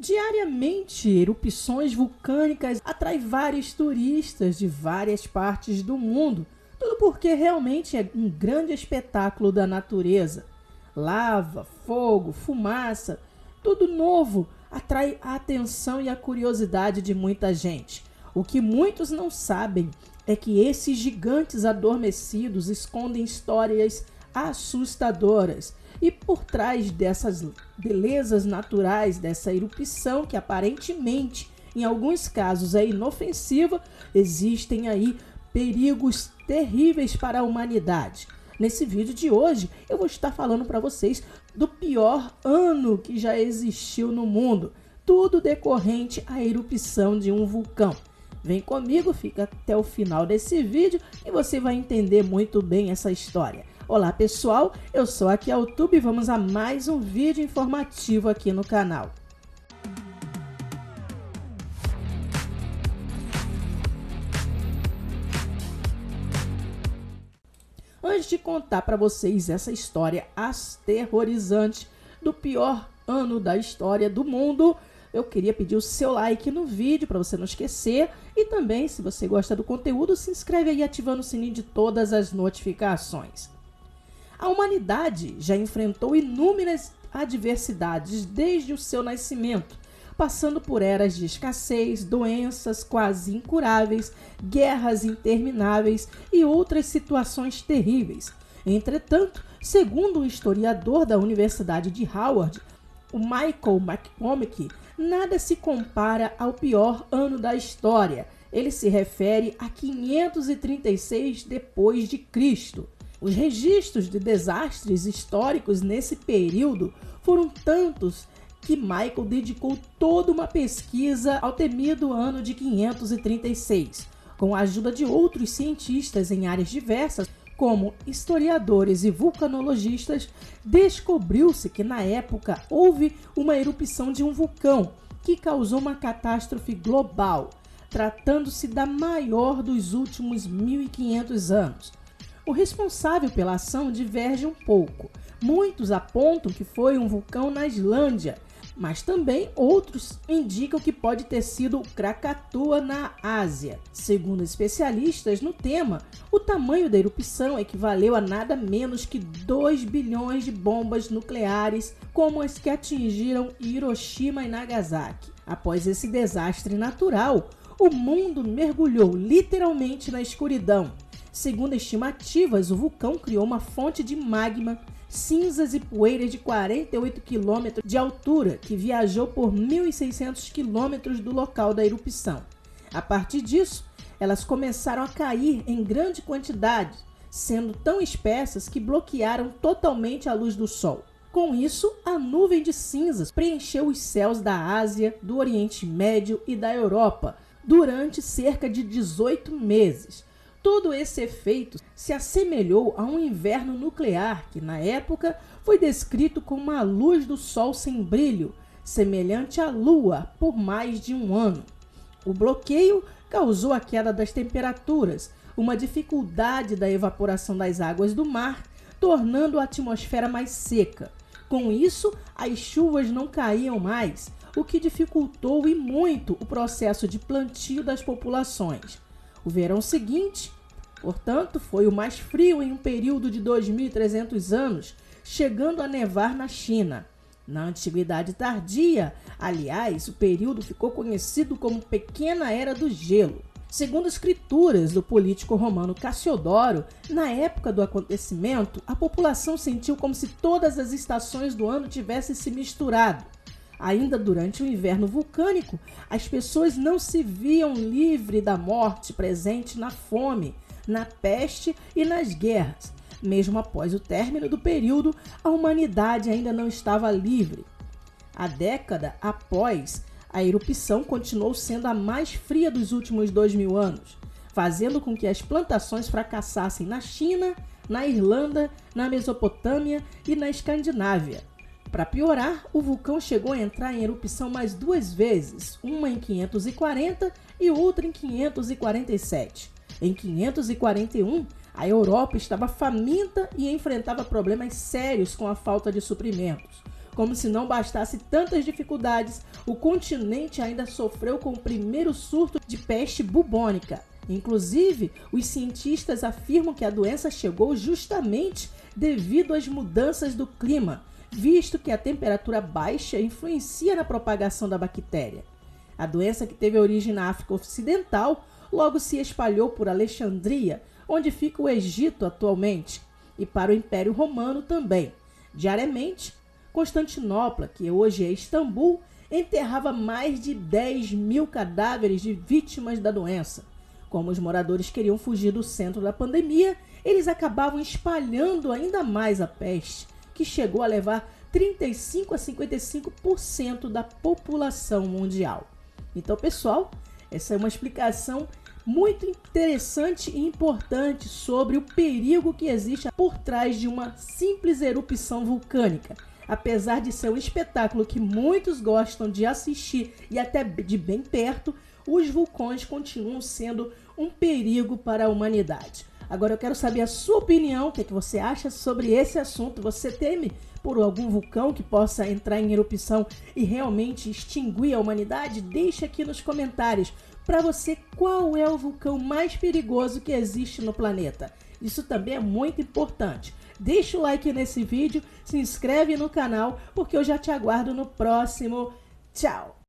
Diariamente, erupções vulcânicas atraem vários turistas de várias partes do mundo, tudo porque realmente é um grande espetáculo da natureza. Lava, fogo, fumaça, tudo novo atrai a atenção e a curiosidade de muita gente. O que muitos não sabem é que esses gigantes adormecidos escondem histórias assustadoras. E por trás dessas belezas naturais, dessa erupção que aparentemente, em alguns casos, é inofensiva, existem aí perigos terríveis para a humanidade. Nesse vídeo de hoje, eu vou estar falando para vocês do pior ano que já existiu no mundo, tudo decorrente à erupção de um vulcão. Vem comigo, fica até o final desse vídeo e você vai entender muito bem essa história. Olá pessoal, eu sou a KiaoTube e vamos a mais um vídeo informativo aqui no canal. Antes de contar para vocês essa história aterrorizante do pior ano da história do mundo, eu queria pedir o seu like no vídeo para você não esquecer e também, se você gosta do conteúdo, se inscreve aí ativando o sininho de todas as notificações. A humanidade já enfrentou inúmeras adversidades desde o seu nascimento, passando por eras de escassez, doenças quase incuráveis, guerras intermináveis e outras situações terríveis. Entretanto, segundo o historiador da Universidade de Harvard, o Michael McCormick, nada se compara ao pior ano da história. Ele se refere a 536 depois de Cristo. Os registros de desastres históricos nesse período foram tantos que Michael dedicou toda uma pesquisa ao temido ano de 536. Com a ajuda de outros cientistas em áreas diversas, como historiadores e vulcanologistas, descobriu-se que na época houve uma erupção de um vulcão que causou uma catástrofe global, tratando-se da maior dos últimos 1500 anos. O responsável pela ação diverge um pouco. Muitos apontam que foi um vulcão na Islândia, mas também outros indicam que pode ter sido o Krakatoa na Ásia. Segundo especialistas no tema, o tamanho da erupção equivaleu a nada menos que 2 bilhões de bombas nucleares como as que atingiram Hiroshima e Nagasaki. Após esse desastre natural, o mundo mergulhou literalmente na escuridão. Segundo estimativas, o vulcão criou uma fonte de magma, cinzas e poeira de 48 km de altura, que viajou por 1.600 km do local da erupção. A partir disso, elas começaram a cair em grande quantidade, sendo tão espessas que bloquearam totalmente a luz do Sol. Com isso, a nuvem de cinzas preencheu os céus da Ásia, do Oriente Médio e da Europa durante cerca de 18 meses. Todo esse efeito se assemelhou a um inverno nuclear que, na época, foi descrito como uma luz do Sol sem brilho, semelhante à Lua, por mais de um ano. O bloqueio causou a queda das temperaturas, uma dificuldade da evaporação das águas do mar, tornando a atmosfera mais seca. Com isso, as chuvas não caíam mais, o que dificultou e muito o processo de plantio das populações. O verão seguinte, portanto, foi o mais frio em um período de 2.300 anos, chegando a nevar na China. Na Antiguidade Tardia, aliás, o período ficou conhecido como Pequena Era do Gelo. Segundo escrituras do político romano Cassiodoro, na época do acontecimento, a população sentiu como se todas as estações do ano tivessem se misturado. Ainda durante o inverno vulcânico, as pessoas não se viam livres da morte presente na fome, na peste e nas guerras. Mesmo após o término do período, a humanidade ainda não estava livre. A década após a erupção continuou sendo a mais fria dos últimos 2.000 anos, fazendo com que as plantações fracassassem na China, na Irlanda, na Mesopotâmia e na Escandinávia. Para piorar, o vulcão chegou a entrar em erupção mais 2 vezes, uma em 540 e outra em 547. Em 541, a Europa estava faminta e enfrentava problemas sérios com a falta de suprimentos. Como se não bastasse tantas dificuldades, o continente ainda sofreu com o primeiro surto de peste bubônica. Inclusive, os cientistas afirmam que a doença chegou justamente devido às mudanças do clima, visto que a temperatura baixa influencia na propagação da bactéria. A doença, que teve origem na África Ocidental, logo se espalhou por Alexandria, onde fica o Egito atualmente, e para o Império Romano também. Diariamente, Constantinopla, que hoje é Istambul, enterrava mais de 10.000 cadáveres de vítimas da doença. Como os moradores queriam fugir do centro da pandemia, eles acabavam espalhando ainda mais a peste, que chegou a levar 35 a 55% da população mundial. Então, pessoal, essa é uma explicação muito interessante e importante sobre o perigo que existe por trás de uma simples erupção vulcânica. Apesar de ser um espetáculo que muitos gostam de assistir e até de bem perto, os vulcões continuam sendo um perigo para a humanidade. Agora eu quero saber a sua opinião, o que você acha sobre esse assunto. Você teme por algum vulcão que possa entrar em erupção e realmente extinguir a humanidade? Deixa aqui nos comentários para você qual é o vulcão mais perigoso que existe no planeta. Isso também é muito importante. Deixa o like nesse vídeo, se inscreve no canal, porque eu já te aguardo no próximo. Tchau!